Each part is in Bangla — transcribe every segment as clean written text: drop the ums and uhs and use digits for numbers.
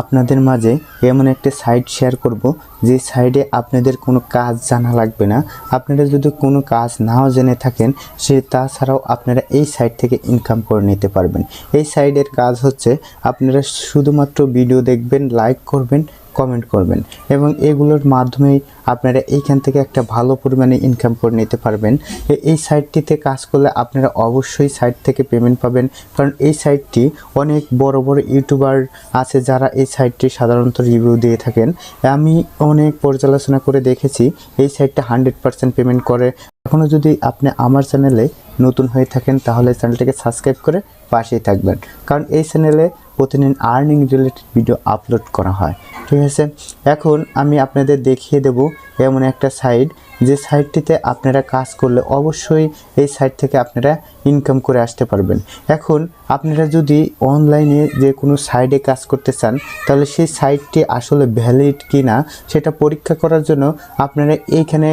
আপনাদের মাঝে এমন একটা সাইট শেয়ার করব যে সাইডে আপনাদের কোনো কাজ জানা লাগবে না। আপনারা যদি কোনো কাজ নাও জেনে থাকেন তাছাড়াও আপনারা এই সাইট থেকে ইনকাম করে নিতে পারবেন। এই সাইটের কাজ হচ্ছে আপনারা শুধুমাত্র ভিডিও দেখবেন, লাইক করবেন, কমেন্ট করবেন এবং এগুলোর মাধ্যমেই আপনারা এইখান থেকে একটা ভালো পরিমাণে ইনকাম করে নিতে পারবেন। এই সাইটটিতে কাজ করলে আপনারা অবশ্যই সাইট থেকে পেমেন্ট পাবেন, কারণ এই সাইটটি অনেক বড় বড় ইউটিউবার আছে যারা এই সাইটটি সাধারণত রিভিউ দিয়ে থাকেন। আমি অনেক পর্যালোচনা করে দেখেছি এই সাইটটা 100% পেমেন্ট করে। এখনও যদি আপনি আমার চ্যানেলে নতুন হয়ে থাকেন তাহলে চ্যানেলটিকে সাবস্ক্রাইব করে পাশেই থাকবেন, কারণ এই চ্যানেলে প্রতিদিন আর্নিং রিলেটেড ভিডিও আপলোড করা হয়। ঠিক আছে, এখন আমি আপনাদের দেখিয়ে দেব এমন একটা সাইট যে সাইটটিতে আপনারা কাজ করলে অবশ্যই এই সাইট থেকে আপনারা ইনকাম করে আসতে পারবেন। এখন আপনারা যদি অনলাইনে যে কোনো সাইটে কাজ করতে চান তাহলে সেই সাইটটি আসলে ভ্যালিড কি না সেটা পরীক্ষা করার জন্য আপনারা এইখানে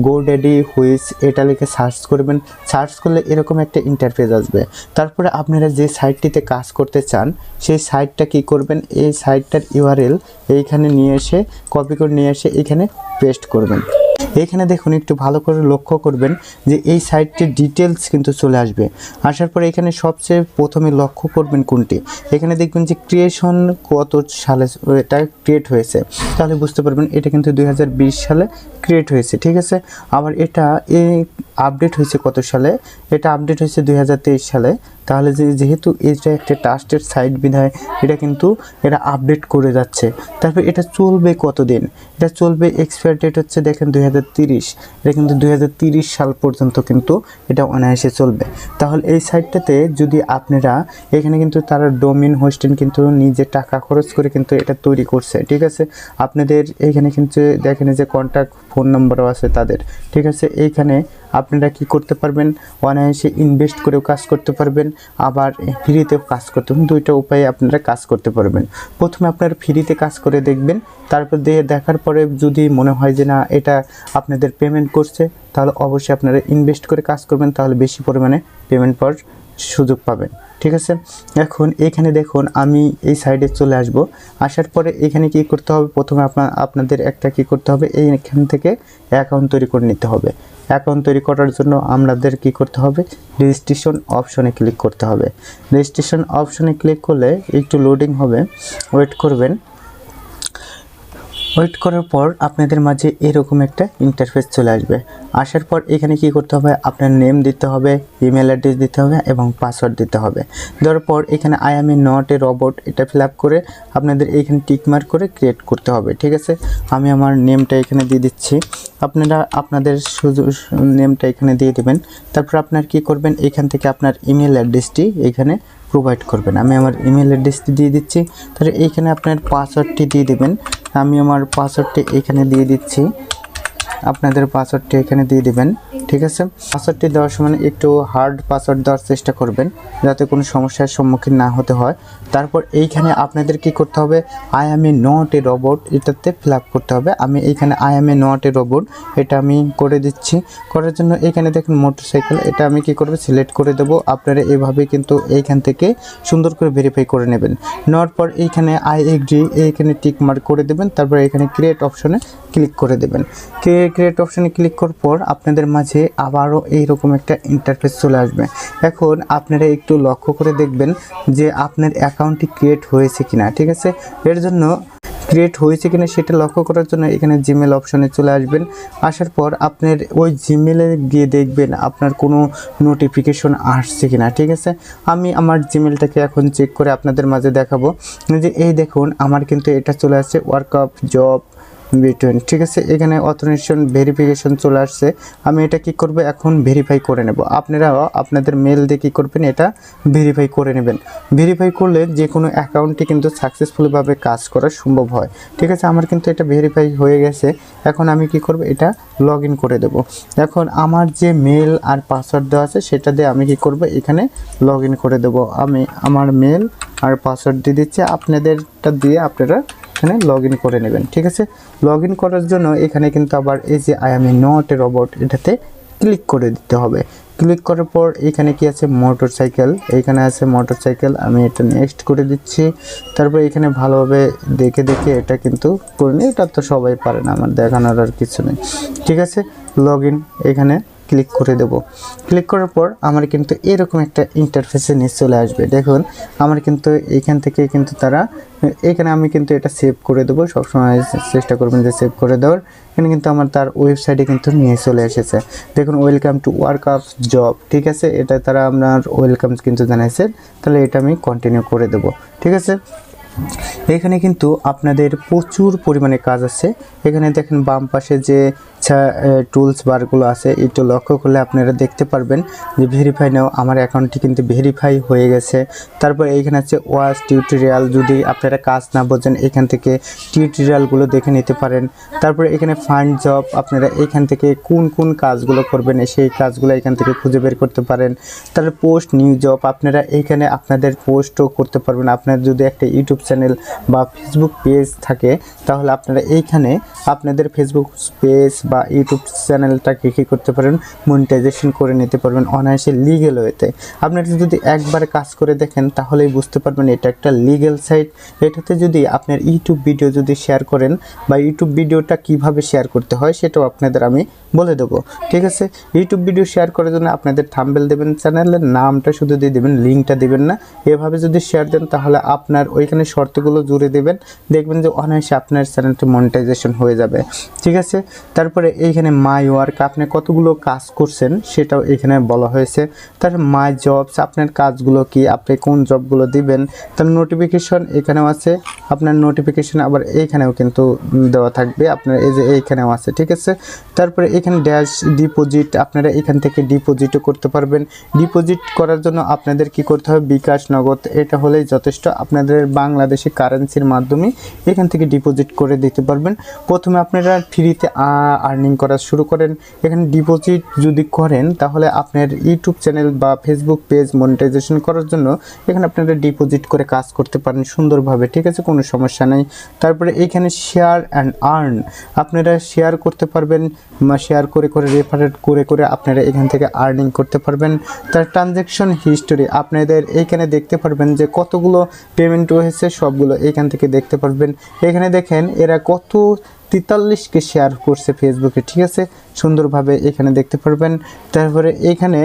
GoDaddy হুইচ এটা লিখে সার্চ করবেন। সার্চ করলে এরকম একটা ইন্টারফেস আসবে। তারপরে আপনারা যে সাইটটিতে কাজ করতে চান সেই সাইটটা কি করবেন, এই সাইটটার URL এইখানে নিয়ে এসে কপি করে নিয়ে এসে এখানে পেস্ট করবেন। এখানে দেখুন, একটু ভালো করে লক্ষ্য করবেন যে এই সাইটটির ডিটেলস কিন্তু চলে আসবে। আসার পরে এখানে সবচেয়ে প্রথমে লক্ষ্য করবেন কোনটি, এখানে দেখবেন যে ক্রিয়েশন কত সালে এটা ক্রিয়েট হয়েছে, তাহলে বুঝতে পারবেন এটা কিন্তু 2020 সালে ক্রিয়েট হয়েছে। ঠিক আছে, আবার এটা আপডেট হয়েছে কত সালে, এটা আপডেট হয়েছে 2023 সালে। তাহলে যেহেতু এটা একটা ট্রাস্টেড সাইট বিধায় এটা কিন্তু এটা আপডেট করে যাচ্ছে। তারপর এটা চলবে কতদিন, এটা চলবে এক্সপায়ার ডেট হচ্ছে দেখেন 2030, এটা কিন্তু 2030 সাল পর্যন্ত কিন্তু এটা অনায়াসে চলবে। তাহলে এই সাইটটাতে যদি আপনারা এখানে কিন্তু তারা ডোমেইন হোস্টিং কিন্তু নিজে টাকা খরচ করে কিন্তু এটা তৈরি করছে। ঠিক আছে, আপনাদের এখানে কিন্তু দেখেন যে কন্ট্যাক্ট ফোন নাম্বারও আছে তাদের। ঠিক আছে, এইখানে আপনারা কি করতে পারবেন, অনায়াসে ইনভেস্ট করেও কাজ করতে পারবেন, আবার ফ্রিতেও কাজ করতে পারবেন। দুইটা উপায়ে আপনারা কাজ করতে পারবেন। প্রথমে আপনারা ফ্রিতে কাজ করে দেখবেন, তারপর দেখার পরে যদি মনে হয় যে না এটা আপনাদের পেমেন্ট করছে তাহলে অবশ্যই আপনারা ইনভেস্ট করে কাজ করবেন, তাহলে বেশি পরিমাণে পেমেন্ট পাওয়ার সুযোগ পাবেন। ঠিক আছে, এখন এখানে দেখুন আমি এই সাইডে চলে আসব। আসার পরে এখানে কি করতে হবে, প্রথমে আপনাদের একটা কি করতে হবে, এইখান থেকে অ্যাকাউন্ট তৈরি করে নিতে হবে। অ্যাকাউন্ট তৈরি করার জন্য আমাদের কি করতে হবে, রেজিস্ট্রেশন অপশনে ক্লিক করতে হবে। রেজিস্ট্রেশন অপশনে ক্লিক করলে একটু লোডিং হবে, ওয়েট করবেন। ওয়েট করার পর আপনাদের মাঝে এরকম একটা ইন্টারফেস চলে আসবে। আসার পর এখানে কি করতে হবে, আপনার নেম দিতে হবে, ইমেল অ্যাড্রেস দিতে হবে এবং পাসওয়ার্ড দিতে হবে। দেওয়ার পর এখানে I am not a robot এটা ফিল আপ করে আপনাদের এইখানে টিক মার্ক করে ক্রিয়েট করতে হবে। ঠিক আছে, আমি আমার নেমটা এখানে দিয়ে দিচ্ছি, আপনারা আপনাদের নেমটা এখানে দিয়ে দেবেন। তারপর আপনার কি করবেন, এখান থেকে আপনার ইমেল অ্যাড্রেসটি এখানে প্রোভাইড করবেন। আমি আমার ইমেল অ্যাড্রেসটি দিয়ে দিচ্ছি, তাহলে এইখানে আপনার পাসওয়ার্ডটি দিয়ে দেবেন। আমি আমার পাসওয়ার্ডটি এখানে দিয়ে দিচ্ছি, আপনাদের পাসওয়ার্ডটি এখানে দিয়ে দিবেন। ঠিক আছে, পাসওয়ার্ডটি দেওয়ার সময় একটু হার্ড পাসওয়ার্ড দেওয়ার চেষ্টা করবেন যাতে কোনো সমস্যার সম্মুখীন না হতে হয়। তারপর এইখানে আপনাদের কি করতে হবে, I M A not a robot এটাতে ফিল আপ করতে হবে। আমি এইখানে I M A not a robot এটা আমি করে দিচ্ছি। করার জন্য এখানে দেখুন মোটরসাইকেল, এটা আমি কি করব, সিলেক্ট করে দেব। আপনারা এভাবে কিন্তু এইখান থেকে সুন্দর করে ভেরিফাই করে নেবেন। নেওয়ার পর এইখানে আই এগ্রি এইখানে টিক মার্ক করে দেবেন। তারপর এখানে ক্রিয়েট অপশনে ক্লিক করে দেবেন। ক্রিয়েট অপশনে ক্লিক করার পর আপনাদের মাঝে আবারও এইরকম একটা ইন্টারফেস চলে আসবে। এখন আপনারা একটু লক্ষ্য করে দেখবেন যে আপনার অ্যাকাউন্টটি ক্রিয়েট হয়েছে কিনা। ঠিক আছে, এর জন্য ক্রিয়েট হয়েছে কিনা সেটা লক্ষ্য করার জন্য এখানে জিমেল অপশনে চলে আসবেন। আসার পর আপনার ওই জিমেলে গিয়ে দেখবেন আপনার কোনো নোটিফিকেশন আসছে কিনা। ঠিক আছে, আমি আমার জিমেলটাকে এখন চেক করে আপনাদের মাঝে দেখাবো যে এই দেখুন আমার কিন্তু এটা চলে আসছে ওয়ার্ক অফ জব B20। ঠিক আছে, এখানে অথেন্টিকেশন ভেরিফিকেশন চলে আসছে। আমি এটা কি করব, এখন ভেরিফাই করে নেব। আপনারাও আপনাদের মেল দিয়ে কী করবেন, এটা ভেরিফাই করে নেবেন। ভেরিফাই করলে যে কোনো অ্যাকাউন্টটি কিন্তু সাকসেসফুলভাবে কাজ করা সম্ভব হয়। ঠিক আছে, আমার কিন্তু এটা ভেরিফাই হয়ে গেছে। এখন আমি কি করব, এটা লগ ইন করে দেব। এখন আমার যে মেল আর পাসওয়ার্ড দেওয়া আছে সেটা দিয়ে আমি কি করব, এখানে লগ ইন করে দেব। আমি আমার মেল আর পাসওয়ার্ড দিয়ে দিচ্ছি, আপনাদেরটা দিয়ে আপনারা এখানে লগ ইন করে নেবেন। ঠিক আছে, লগ ইন করার জন্য এখানে কিন্তু আবার এই যে I M A not a robot এটাতে ক্লিক করে দিতে হবে। ক্লিক করার পর এখানে কি আছে মোটরসাইকেল, এখানে আছে মোটরসাইকেল, আমি এটা নেক্সট করে দিচ্ছি। তারপর এখানে ভালোভাবে দেখে দেখে এটা কিন্তু করে নিই, এটা তো সবাই পারে না, আমার দেখানোর আর কিছু নেই। ঠিক আছে, লগ ইন এখানে ক্লিক করে দেব। ক্লিক করার পর আমার কিন্তু এরকম একটা ইন্টারফেসে নিয়ে চলে আসবে। দেখুন আমার কিন্তু এইখান থেকে কিন্তু তারা এখানে আমি কিন্তু এটা সেভ করে দেবো, সবসময় চেষ্টা করবেন যে সেভ করে দেওয়ার। এখানে কিন্তু আমার তার ওয়েবসাইটে কিন্তু নিয়ে চলে এসেছে। দেখুন welcome to work of job, ঠিক আছে, এটা তারা আপনার ওয়েলকাম কিন্তু জানাইছে। তাহলে এটা আমি কন্টিনিউ করে দেবো। ঠিক আছে, এখানে কিন্তু আপনাদের প্রচুর পরিমাণে কাজ আছে। এখানে দেখেন বাম পাশে যে টুলস বারগুলো আছে একটু লক্ষ্য করলে আপনারা দেখতে পারবেন যে ভেরিফাই নাও, আমার অ্যাকাউন্টটি কিন্তু ভেরিফাই হয়ে গেছে। তারপর এইখানে আছে ওয়াচ টিউটোরিয়াল, যদি আপনারা কাজ না বোঝেন এখান থেকে টিউটোরিয়ালগুলো দেখে নিতে পারেন। তারপরে এখানে ফাইন্ড জব, আপনারা এখান থেকে কোন কোন কাজগুলো করবেন সেই কাজগুলো এখান থেকে খুঁজে বের করতে পারেন। তারপরে পোস্ট নিউ জব, আপনারা এইখানে আপনাদের পোস্টও করতে পারবেন। আপনার যদি একটা ইউটিউব চ্যানেল বা ফেসবুক পেজ থাকে তাহলে আপনারা এইখানে আপনাদের ফেসবুক পেজ বা ইউটিউব চ্যানেলটাকে কী করতে পারেন, মনিটাইজেশন করে নিতে পারবেন অনায়াসে লিগেল ওয়েতে। আপনারা যদি একবার কাজ করে দেখেন তাহলেই বুঝতে পারবেন এটা একটা লিগেল সাইট। এটাতে যদি আপনার ইউটিউব ভিডিও যদি শেয়ার করেন বা ইউটিউব ভিডিওটা কিভাবে শেয়ার করতে হয় সেটাও আপনাদের আমি বলে দেবো। ঠিক আছে, ইউটিউব ভিডিও শেয়ার করার জন্য আপনাদের থাম্বনেল দেবেন, চ্যানেলের নামটা শুধু দিয়ে দেবেন, লিঙ্কটা দেবেন না। এভাবে যদি শেয়ার দেন তাহলে আপনার ওইখানে শর্তগুলো জুড়ে দেবেন, দেখবেন যে অনায়াসে আপনার চ্যানেলটি মনিটাইজেশন হয়ে যাবে। ঠিক আছে, তারপরে এইখানে মাই ওয়ার্ক, আপনি কতগুলো কাজ করছেন সেটাও এখানে বলা হয়েছে। তারপর মাই জবস, আপনার কাজগুলো কি, আপনি কোন জবগুলো দিবেন। তার নোটিফিকেশন এখানেও আছে, আপনার নোটিফিকেশন আবার এইখানেও কিন্তু দেওয়া থাকবে, আপনার এই যে এইখানেও আছে। ঠিক আছে, তারপরে এখানে ড্যাশ ডিপোজিট, আপনারা এখান থেকে ডিপোজিটও করতে পারবেন। ডিপোজিট করার জন্য আপনাদের কি করতে হবে, বিকাশ নগদ এটা হলেই যথেষ্ট। আপনাদের বাংলাদেশি কারেন্সির মাধ্যমে এখান থেকে ডিপোজিট করে দিতে পারবেন। প্রথমে আপনারা ফ্রিতে আর্নিং করা শুরু করেন। এখানে ডিপোজিট যদি করেন তাহলে আপনার ইউটিউব চ্যানেল বা ফেসবুক পেজ মনিটাইজেশন করার জন্য এখানে আপনারা ডিপোজিট করে কাজ করতে পারেন সুন্দরভাবে। ঠিক আছে, কোনো সমস্যা নেই। তারপরে এখানে শেয়ার অ্যান্ড আর্ন, আপনারা শেয়ার করতে পারবেন, শেয়ার করে করে রেফারেট করে করে আপনারা এখান থেকে আর্নিং করতে পারবেন। তার ট্রানজ্যাকশন হিস্টোরি আপনাদের এইখানে দেখতে পারবেন যে কতগুলো পেমেন্ট হয়েছে সবগুলো এখান থেকে দেখতে পারবেন। এখানে দেখেন এরা কত 43কে শেয়ার করছে ফেসবুকে। ঠিক আছে, সুন্দরভাবে এখানে দেখতে পারবেন। তারপরে এখানে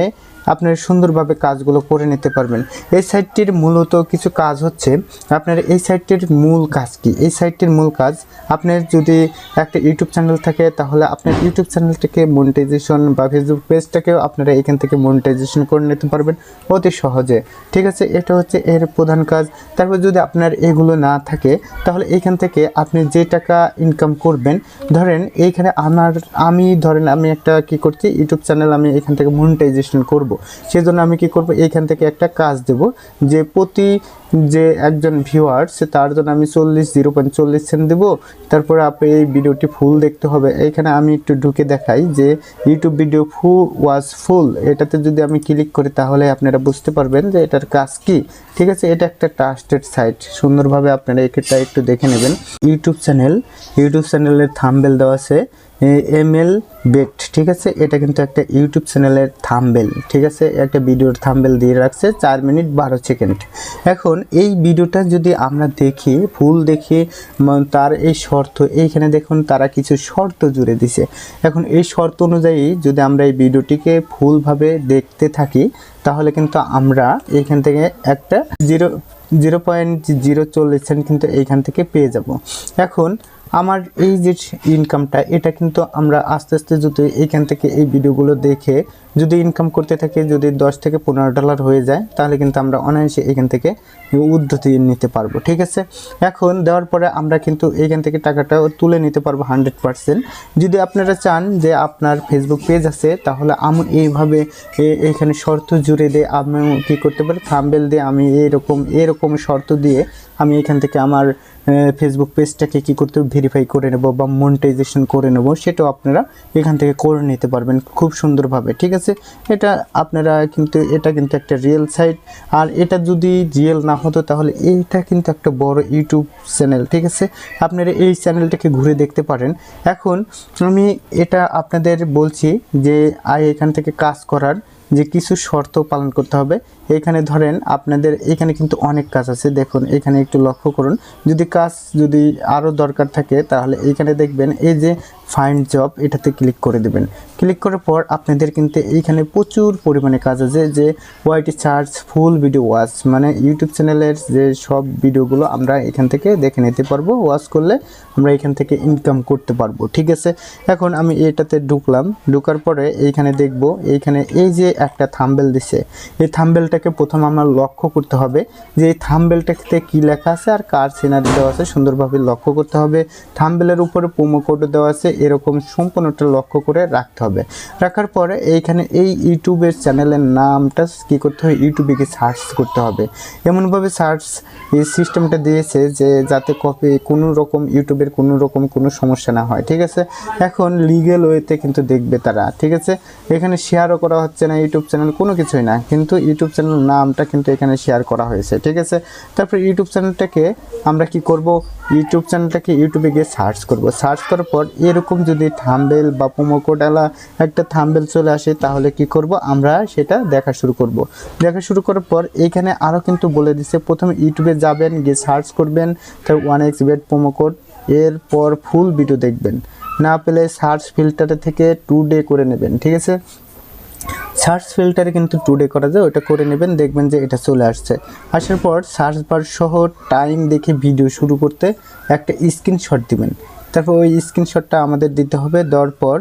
আপনারা সুন্দরভাবে কাজগুলো করে নিতে পারবেন। এই সাইটটির মূলত কিছু কাজ হচ্ছে, আপনার এই সাইটটির মূল কাজ কি, এই সাইটটির মূল কাজ আপনার যদি একটা ইউটিউব চ্যানেল থাকে তাহলে আপনার ইউটিউব চ্যানেলটাকে মনিটাইজেশন বা ফেসবুক পেজটাকেও আপনারা এখান থেকে মনিটাইজেশন করে নিতে পারবেন অতি সহজে। ঠিক আছে, এটা হচ্ছে এর প্রধান কাজ। তারপর যদি আপনার এগুলো না থাকে তাহলে এইখান থেকে আপনি যে টাকা ইনকাম করবেন, ধরেন এইখানে আমি একটা কি করছি, ইউটিউব চ্যানেল আমি এখান থেকে মনিটাইজেশন করব, সেজন্য আমি কি করব, এইখান থেকে একটা কাজ দেব যে প্রতি যে একজন ভিউয়ার তার জন্য আমি 0.40 সেন্ট দেবো। তারপরে আপনি এই ভিডিওটি ফুল দেখতে হবে। এইখানে আমি একটু ঢুকে দেখাই যে ইউটিউব ভিডিও ফুল, এটাতে যদি আমি ক্লিক করি তাহলে আপনারা বুঝতে পারবেন যে এটার কাজ কি। ঠিক আছে, এটা একটা ট্রাস্টেড সাইট, সুন্দরভাবে আপনারা এটা একটু দেখে নেবেন। ইউটিউব চ্যানেলের থাম্বনেল দেওয়া আছে ML বেট। ঠিক আছে, এটা কিন্তু একটা ইউটিউব চ্যানেলের থাম্বনেল। ঠিক আছে, একটা ভিডিওর থাম্বনেল দিয়ে রাখছে 4 মিনিট 12 সেকেন্ড। এখন এই ভিডিওটা যদি আমরা দেখি, ফুল দেখি, তার এই শর্ত এইখানে দেখুন তারা কিছু শর্ত জুড়ে দিছে। এখন এই শর্ত অনুযায়ী যদি আমরা এই ভিডিওটিকে ফুলভাবে দেখতে থাকি তাহলে কিন্তু আমরা এইখান থেকে একটা 0.040 সেন্ট কিন্তু এইখান থেকে পেয়ে যাব। এখন আমার এই যে ইনকামটা এটা কিন্তু আমরা আস্তে আস্তে যদি এইখান থেকে এই ভিডিওগুলো দেখে যদি ইনকাম করতে থাকি, যদি $10 থেকে $15 হয়ে যায় তাহলে কিন্তু আমরা অনায়াসে এখান থেকে উদ্ধৃতি নিতে পারবো। ঠিক আছে, এখন দেওয়ার পরে আমরা কিন্তু এইখান থেকে টাকাটা তুলে নিতে পারবো 100%। যদি আপনারা চান যে আপনার ফেসবুক পেজ আছে তাহলে আমি এইভাবে এইখানে শর্ত জুড়ে দিয়ে আমি কী করতে পারি, থাম্বনেল দিয়ে আমি এরকম শর্ত দিয়ে আমি এখান থেকে আমার ফেসবুক পেজটাকে কী করতে ভেরিফাই করে নেব বা মনিটাইজেশন করে নেব, সেটাও আপনারা এখান থেকে করে নিতে পারবেন খুব সুন্দরভাবে। ঠিক আছে, এটা কিন্তু একটা রিয়েল সাইট। আর এটা যদি রিয়েল না হতো তাহলে এইটা কিন্তু একটা বড় ইউটিউব চ্যানেল। ঠিক আছে, আপনারা এই চ্যানেলটাকে ঘুরে দেখতে পারেন। এখন আমি এটা আপনাদের বলছি যে এখান থেকে কাজ করার যে কিছু শর্ত পালন করতে হবে। এখানে ধরেন আপনাদের এখানে কিন্তু অনেক কাজ আছে, দেখুন এখানে একটু লক্ষ্য করুন। যদি আরও দরকার থাকে তাহলে এইখানে দেখবেন এই যে ফাইন্ড জব, এটাতে ক্লিক করে দেবেন। ক্লিক করার পর আপনাদের কিন্তু এইখানে প্রচুর পরিমাণে কাজ আছে, যে ওয়াইটি সার্চ ফুল ভিডিও ওয়াচ, মানে ইউটিউব চ্যানেলের যে সব ভিডিওগুলো আমরা এখান থেকে দেখে নিতে পারবো। ওয়াচ করলে আমরা এখান থেকে ইনকাম করতে পারবো, ঠিক আছে। এখন আমি এটাতে ঢুকলাম, ঢোকার পরে এইখানে দেখব, এইখানে এই যে একটা থাম্বনেল দিছে, এই থাম্বনেলটাকে প্রথম আমার লক্ষ্য করতে হবে যে এই থাম্বনেলটাতে কী লেখা আছে আর কার সিনারি দেওয়া আছে, সুন্দরভাবে লক্ষ্য করতে হবে। থাম্বনেলের উপরে প্রোমো কোড দেওয়া আছে, এরকম সম্পূর্ণটা লক্ষ্য করে রাখতে হবে। রাখার পরে এইখানে এই ইউটিউবের চ্যানেলের নামটা কী করতে হবে, ইউটিউবে গিয়ে সার্চ করতে হবে। এমনভাবে সার্চ এই সিস্টেমটা দিয়েছে যে যাতে কোনো রকম ইউটিউবের কোনো সমস্যা না হয়, ঠিক আছে। এখন লিগ্যাল ওয়েতে কিন্তু দেখবে তারা, ঠিক আছে। এখানে শেয়ারও করা হচ্ছে না ইউটিউব চ্যানেল, কোনো কিছুই না, কিন্তু ইউটিউব চ্যানেল নামটা কিন্তু এখানে শেয়ার করা হয়েছে, ঠিক আছে। তারপর ইউটিউব চ্যানেলটাকে আমরা কি করব, ইউটিউবে গিয়ে সার্চ করব। সার্চ করার পর এরকম যদি থাম্বনেল বা প্রোমো কোড আলা একটা থাম্বনেল চলে আসে, তাহলে কি করব, আমরা সেটা দেখা শুরু করব। দেখা শুরু করার পর এইখানে আরও কিন্তু বলে দিচ্ছে, প্রথমে ইউটিউবে যাবেন, গিয়ে সার্চ করবেন, তার 1xbet প্রোমো কোড, এরপর ফুল ভিডিও দেখবেন। না পেলে সার্চ ফিল্টারে থেকে টুডে করে নেবেন, ঠিক আছে। সার্চ ফিল্টারে কিন্তু টুডে করা যায়, ওটা করে নেবেন, দেখবেন যে এটা চলে আসছে। আসার পর সার্চ বার সহ টাইম দেখে ভিডিও শুরু করতে একটা স্ক্রিনশট দিবেন। তারপর ওই স্ক্রিনশটটা আমাদের দিতে হবে, দেওয়ার পর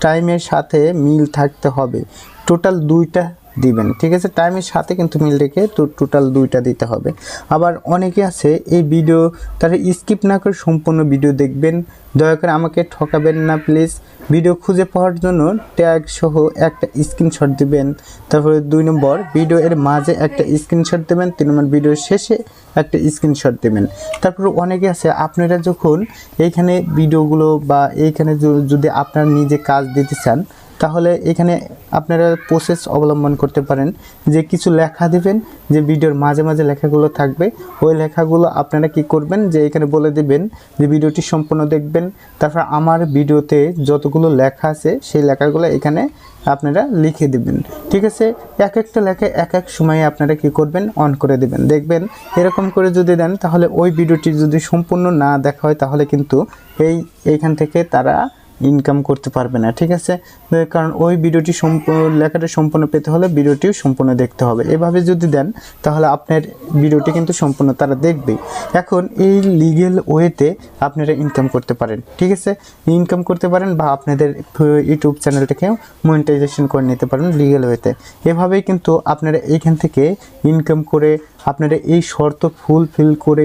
টাইমের সাথে মিল থাকতে হবে, টোটাল 2টা দিবেন, ঠিক আছে। টাইমের সাথে কিন্তু মিল রেখে টোটাল 2টা দিতে হবে। আবার অনেকে আছে এই ভিডিও তারা স্কিপ না করে সম্পূর্ণ ভিডিও দেখবেন, দয়া করে আমাকে ঠকাবেন না প্লিজ। ভিডিও খুঁজে পাওয়ার জন্য ট্যাগ সহ একটা স্ক্রিনশট দিবেন। তারপরে 2 নম্বর ভিডিও এর মাঝে একটা স্ক্রিনশট দেবেন, 3 নম্বর ভিডিওর শেষে একটা স্ক্রিনশট দেবেন। তারপরে অনেকে আছে আপনারা যখন এইখানে ভিডিওগুলো বা এইখানে যদি আপনারা নিজে কাজ দিতে চান, তাহলে এখানে আপনারা প্রসেস অবলম্বন করতে পারেন যে কিছু লেখা দেবেন, যে ভিডিওর মাঝে মাঝে লেখাগুলো থাকবে, ওই লেখাগুলো আপনারা কি করবেন, যে এখানে বলে দেবেন যে ভিডিওটি সম্পূর্ণ দেখবেন। তারপর আমার ভিডিওতে যতগুলো লেখা আছে সেই লেখাগুলো এখানে আপনারা লিখে দিবেন, ঠিক আছে। এক একটা লেখা এক এক সময়ে আপনারা কি করবেন, অন করে দেবেন। দেখবেন এরকম করে যদি দেন, তাহলে ওই ভিডিওটি যদি সম্পূর্ণ না দেখা হয়, তাহলে কিন্তু এইখান থেকে তারা ইনকাম করতে পারবে না, ঠিক আছে। কারণ ওই ভিডিওটি লেখাটা সম্পূর্ণ পেতে হলে ভিডিওটিও সম্পূর্ণ দেখতে হবে। এভাবে যদি দেন, তাহলে আপনার ভিডিওটি কিন্তু সম্পূর্ণ তারা দেখবে। এখন এই লিগ্যাল ওয়েতে আপনারা ইনকাম করতে পারেন, ঠিক আছে। ইনকাম করতে পারেন বা আপনাদের ইউটিউব চ্যানেলটাকেও মনিটাইজেশন করে নিতে পারেন লিগ্যাল ওয়েতে। এভাবেই কিন্তু আপনারা এইখান থেকে ইনকাম করে আপনারা এই শর্ত ফুলফিল করে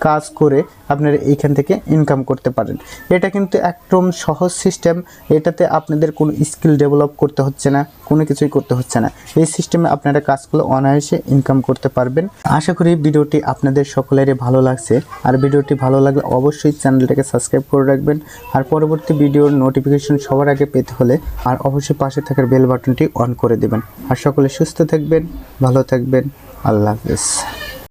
কাজ করে আপনারা এইখান থেকে ইনকাম করতে পারেন। এটা কিন্তু একদম সহজ সিস্টেম, এটাতে আপনাদের কোনো স্কিল ডেভেলপ করতে হচ্ছে না, কোনো কিছুই করতে হচ্ছে না। এই সিস্টেমে আপনারা কাজগুলো অনায়াসে ইনকাম করতে পারবেন। আশা করি ভিডিওটি আপনাদের সকলেরই ভালো লাগছে, আর ভিডিওটি ভালো লাগলে অবশ্যই চ্যানেলটাকে সাবস্ক্রাইব করে রাখবেন। আর পরবর্তী ভিডিওর নোটিফিকেশন সবার আগে পেতে হলে আর অবশ্যই পাশে থাকার বেল বাটনটি অন করে দেবেন। আর সকলে সুস্থ থাকবেন, ভালো থাকবেন, আল্লাহ হাফেজ।